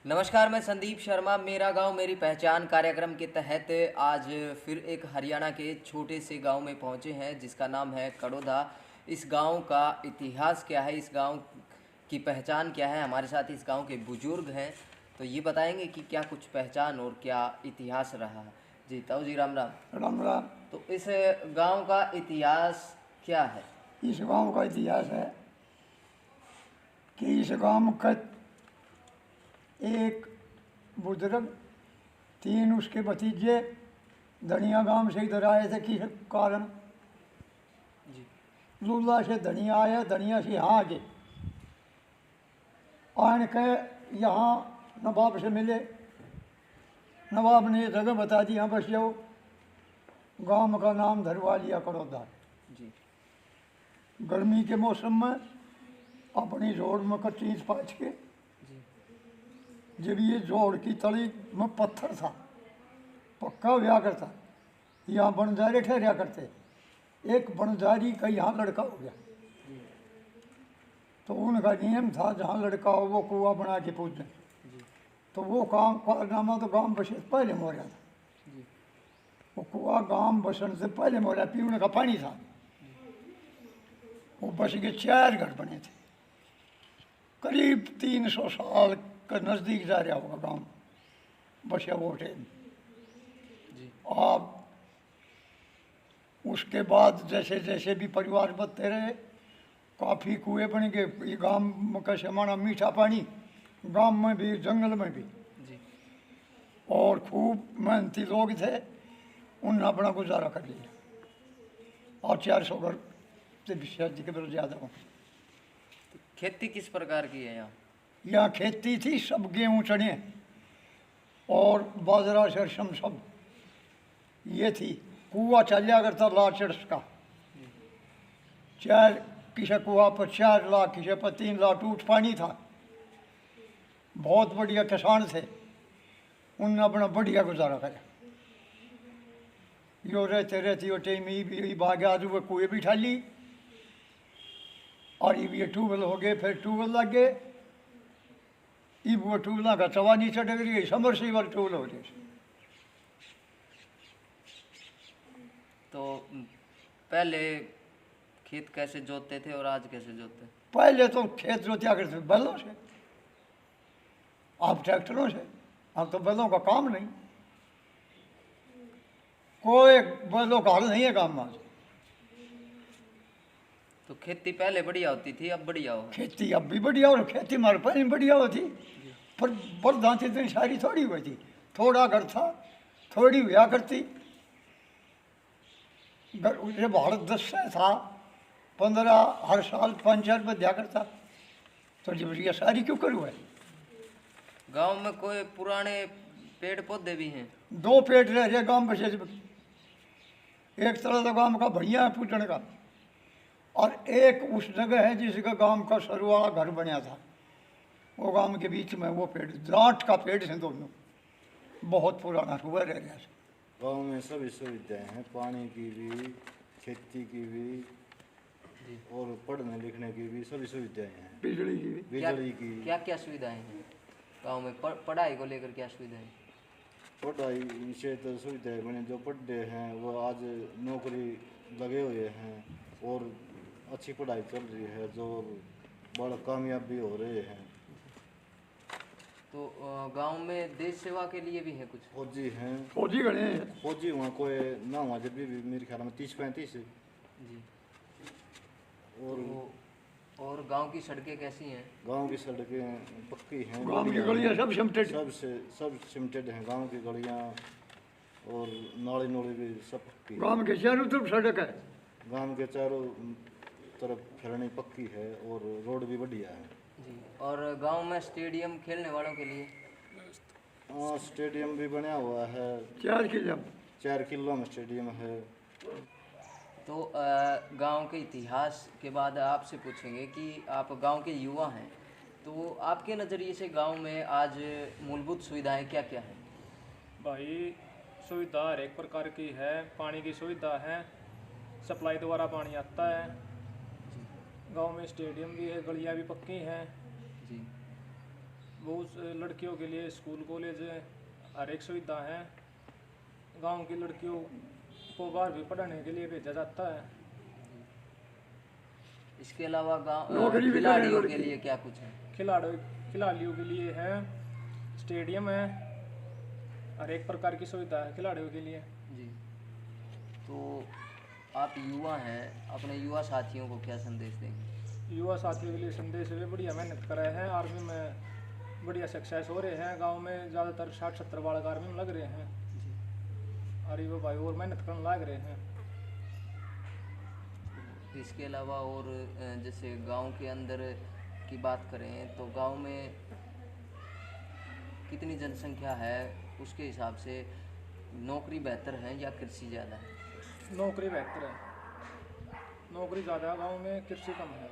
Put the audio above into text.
नमस्कार, मैं संदीप शर्मा। मेरा गांव मेरी पहचान कार्यक्रम के तहत आज फिर एक हरियाणा के छोटे से गांव में पहुंचे हैं जिसका नाम है कड़ौदा। इस गांव का इतिहास क्या है, इस गांव की पहचान क्या है, हमारे साथ इस गांव के बुजुर्ग हैं तो ये बताएंगे कि क्या कुछ पहचान और क्या इतिहास रहा। जी ताऊ जी, राम राम। राम राम। तो इस गांव का इतिहास क्या है? इस गांव का इतिहास है कि इस गांव का एक बुजुर्ग, तीन उसके भतीजे धनिया गांव से इधर आए थे। किस कारण? जी लूला से धनिया आया, धनिया से यहाँ आगे आन के यहाँ नवाब से मिले। नवाब ने ये जगह बता दी, यहाँ बस जाओ। गांव का नाम धरवा लिया कड़ौदा। जी गर्मी के मौसम में अपनी जोड़ में कच्चीज पाँच के, जी जब ये जोड़ की तली में पत्थर था, पक्का व्या करता, यहाँ बनजारे ठहरा करते। एक बनजारी का यहाँ लड़का हो गया तो उनका नियम था जहाँ लड़का हो वो कुआं बना के पूछते। तो वो काम कारनामा तो गांव बसे पहले मोरा था। वो कुआं गांव बसन से पहले मोरा, पीने का पानी था। वो बस के 4 घर बने थे। करीब 300 साल का नज़दीक जा रहा होगा गांव बसा वो टाइम। अब उसके बाद जैसे जैसे भी परिवार बढ़ते रहे, काफ़ी कुएं बन गए। ये गांव का समाना मीठा पानी, गांव में भी जंगल में भी। जी और खूब मेहनती लोग थे, उन्होंने अपना गुजारा कर लिया। और 400 घर से भी शायद के तरफ ज़्यादा हो। खेती किस प्रकार की है यहाँ? यहाँ खेती थी, सब गेहूँ चने और बाजरा सरसम सब ये थी। कुआं चलिया करता लाचर्स का, 4 किसे कुआं पर 4 लाख, किसे पर 3 लाख टूट पानी था। बहुत बढ़िया किसान थे, उनने अपना बढ़िया गुजारा करा। यो रहते रहते यो टाइम ही भागे आजू वो कुएं भी ठाली और ये ट्यूबवेल हो गए, फिर ट्यूबवेल लग गए। इब वो ट्यूबवेल का चवा नीचे डग रही, समरसीबल ट्यूबवेल हो रही। तो पहले खेत कैसे जोतते थे और आज कैसे जोतते हैं? पहले तो खेत जोतिया करते बैलों से, अब ट्रैक्टरों से। अब तो बैलों का काम नहीं, कोई बैलों का हल नहीं है काम में आज। तो खेती पहले बढ़िया होती थी, अब बढ़िया हो? खेती अब भी बढ़िया और खेती हमारे पहले बढ़िया होती, पर बरदांत इतनी सारी थोड़ी हुई थी। थोड़ा घर था, थोड़ी हुआ करती। जब भारत 10 से था, 15 हर साल 5-4 बध्या करता। तो जब ये सारी क्यों करूँ है? गांव में कोई पुराने पेड़ पौधे भी हैं? 2 पेट रह रहे गांव बसे। एक तरह का गांव का बढ़िया है पूजन का, और एक उस जगह है जिसका गांव का सरुआ घर बना था। वो गांव के बीच में वो पेड़, द्रांट का पेड़ है दोनों, बहुत पुराना हुआ रह गया। गांव में सभी सुविधाएं हैं, पानी की भी, खेती की भी और पढ़ने लिखने की भी सभी सुविधाएं हैं। बिजली की भी। बिजली की, क्या क्या सुविधाएं हैं गांव में? पढ़ाई को लेकर क्या सुविधाएं? पढ़ाई से तो सुविधाएं बने। जो पढ़े हैं वो आज नौकरी लगे हुए हैं और अच्छी पढ़ाई चल रही है, जो बड़ा कामयाब भी हो रहे हैं। तो गांव में देश सेवा के लिए भी है कुछ? फौजी हैं, फौजी गणे हैं। फौजी वहाँ कोई ना वहाँ जब भी मेरे ख्याल में 30-35। जी। और और गांव की सड़कें कैसी हैं? गांव की सड़कें पक्की हैं, गांव की गलियां सब सिमटेड, सब सिमटेड हैं। गांव की गलियां और नाली नोली भी सब पक्की है। गांव के चारों तरफ सड़क है। गांव के चारों तरफ फिरनी पक्की है और रोड भी बढ़िया है। जी। और गांव में स्टेडियम खेलने वालों के लिए? हाँ, स्टेडियम भी बना हुआ है। 4 किलो 4 किलो में स्टेडियम है। तो गांव के इतिहास के बाद आपसे पूछेंगे कि आप गांव के युवा हैं, तो आपके नज़रिए से गांव में आज मूलभूत सुविधाएं क्या क्या हैं? भाई सुविधा हर एक प्रकार की है। पानी की सुविधा है, सप्लाई द्वारा पानी आता है। गांव में स्टेडियम भी है, गलियां भी पक्की हैं। जी। बहुत लड़कियों के लिए स्कूल कॉलेज हर एक सुविधा है। गांव की लड़कियों को बाहर भी पढ़ाने के लिए भेजा जाता है। इसके अलावा गाँव नौकरी भी खिलाड़ियों करें के लिए क्या कुछ है? खिलाड़ियों के लिए है स्टेडियम है, हर एक प्रकार की सुविधा है खिलाड़ियों के लिए। जी, तो आप युवा हैं, अपने युवा साथियों को क्या संदेश देंगे? युवा साथियों के लिए संदेश है, बढ़िया मेहनत कर रहे हैं, आर्मी में बढ़िया सक्सेस हो रहे हैं। गांव में ज़्यादातर 60-70 बालक आर्मी में लग रहे हैं और युवा भाई और मेहनत करने लग रहे हैं। इसके अलावा और जैसे गांव के अंदर की बात करें तो गांव में कितनी जनसंख्या है, उसके हिसाब से नौकरी बेहतर है या कृषि ज़्यादा है? नौकरी बेहतर है, नौकरी ज़्यादा है गाँव में, कृषि कम है।